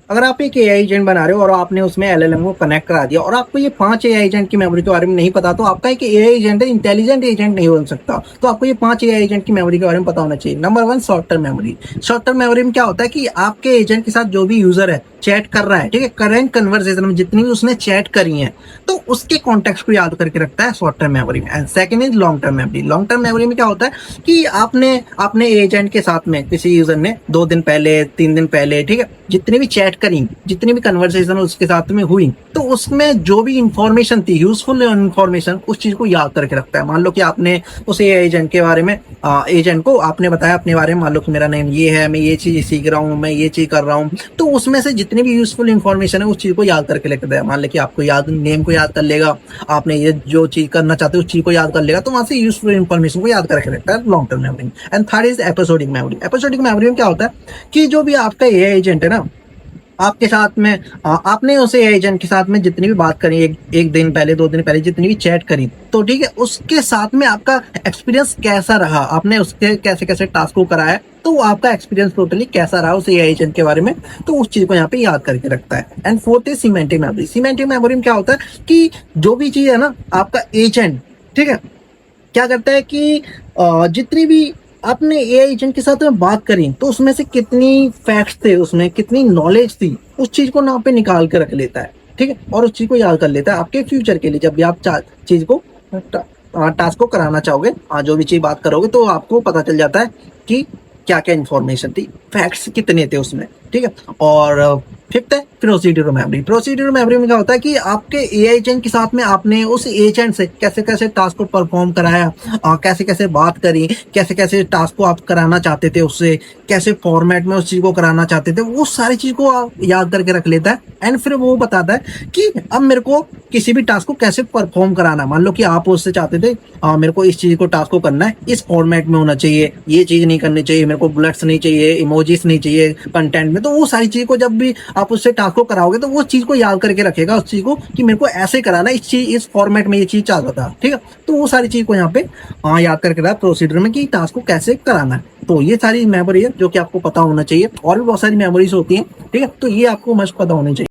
अगर आप एक एआई एजेंट बना रहे हो और आपने उसमें एलएलएम को कनेक्ट करा दिया और आपको ये 5 एआई एजेंट की मेमोरी के बारे में नहीं पता, तो आपका एक एआई एजेंट है इंटेलिजेंट एजेंट नहीं बन सकता। तो आपको ये 5 एआई एजेंट की मेमोरी के बारे में पता होना चाहिए। Number 1, short term memory. Short term memory में क्या होता है कि आपके एजेंट के साथ जो भी यूजर है चैट कर रहा है, ठीक है, करंट कन्वर्सेशन में जितनी भी उसने चैट करी है, तो उसके कॉन्टेक्स्ट को याद करके रखता है शॉर्ट टर्म मेमोरी में। And second is long term memory. Long term memory में क्या होता है कि आपने अपने एजेंट के साथ में किसी यूजर ने 2 दिन पहले, 3 दिन पहले, ठीक है, जितनी भी चैट करी, जितनी भी कन्वर्सेशन उसके साथ में हुई, तो उसमें जो भी इंफॉर्मेशन थी, यूजफुल इंफॉर्मेशन, उस चीज को याद करके रखता है। मान लो कि आपने उस एजेंट के बारे में, एजेंट को आपने बताया अपने बारे में, मान लो कि मेरा नेम ये है, मैं ये चीज सीख रहा हूँ, मैं ये चीज कर रहा हूँ, तो उसमें से जितनी भी यूजफुल इंफॉर्मेशन है उस चीज को याद करके रखता है। मान लो कि आपको याद, नेम को याद कर लेगा, आपने ये जो चीज करना चाहते हो उस चीज को याद कर लेगा, तो वहां से यूजफुल इंफॉर्मेशन को याद करके रखता है long term memory. And third is episodic memory. Episodic memory में क्या होता है कि जो भी आपका एआई एजेंट है ना, आपके साथ में, आपने उसे एजेंट के साथ में जितनी भी बात करी, एक दिन पहले, 2 दिन पहले जितनी भी चैट करी, तो ठीक है, उसके साथ में आपका एक्सपीरियंस कैसा रहा, आपने उसके कैसे कैसे टास्क को कराया, तो आपका एक्सपीरियंस टोटली कैसा रहा उस एजेंट के बारे में, तो उस चीज को यहाँ पे याद करके रखता है। And fourth is semantic memory. Semantic memory में क्या होता है कि जो भी चीज है ना, आपका एजेंट, ठीक है, क्या करता है कि जितनी भी आपने एआई एजेंट के साथ में बात करी, तो उसमें से कितनी फैक्ट्स थे, उसमें कितनी नॉलेज थी, उस चीज को ना पे निकाल के रख लेता है, ठीक है, और उस चीज को याद कर लेता है आपके फ्यूचर के लिए। जब भी आप चीज को, टास्क को कराना चाहोगे, जो भी चीज बात करोगे, तो आपको पता चल जाता है कि क्या क्या इंफॉर्मेशन थी, फैक्ट्स कितने थे उसमें, ठीक है। और फिफ्थ है प्रोसीड्यूरल मेमोरी। प्रोसीड्यूरल मेमोरी में क्या होता है कि आपके एआई एजेंट के साथ में आपने उस एजेंट से कैसे कैसे टास्क को परफॉर्म कराया, कैसे कैसे बात करी, कैसे कैसे टास्क को आप कराना चाहते थे उससे, कैसे फॉर्मेट में उस चीज को कराना चाहते थे, वो सारी चीज को आप याद करके रख लेता है। एंड फिर वो बताता है कि अब मेरे को किसी भी टास्क को कैसे परफॉर्म कराना है। मान लो कि आप उससे चाहते थे, मेरे को इस चीज को, टास्क को करना है, इस फॉर्मेट में होना चाहिए, ये चीज नहीं करनी चाहिए, मेरे को बुलेट्स नहीं चाहिए, इमोजीज नहीं चाहिए कंटेंट में, तो वो सारी चीज को जब भी आप उससे टास्क को कराओगे, तो वो चीज को याद करके रखेगा, उस चीज को कि मेरे को ऐसे कराना है, इस चीज, इस फॉर्मेट में ये चीज चाहता था, ठीक है। तो वो सारी चीज को यहाँ पे याद करके रखा प्रोसीडर में कि टास्क को कैसे कराना है। तो ये सारी मेमोरी है जो कि आपको पता होना चाहिए। और भी बहुत सारी मेमोरीज होती हैं, ठीक है, तो ये आपको मस्ट पता होनी चाहिए।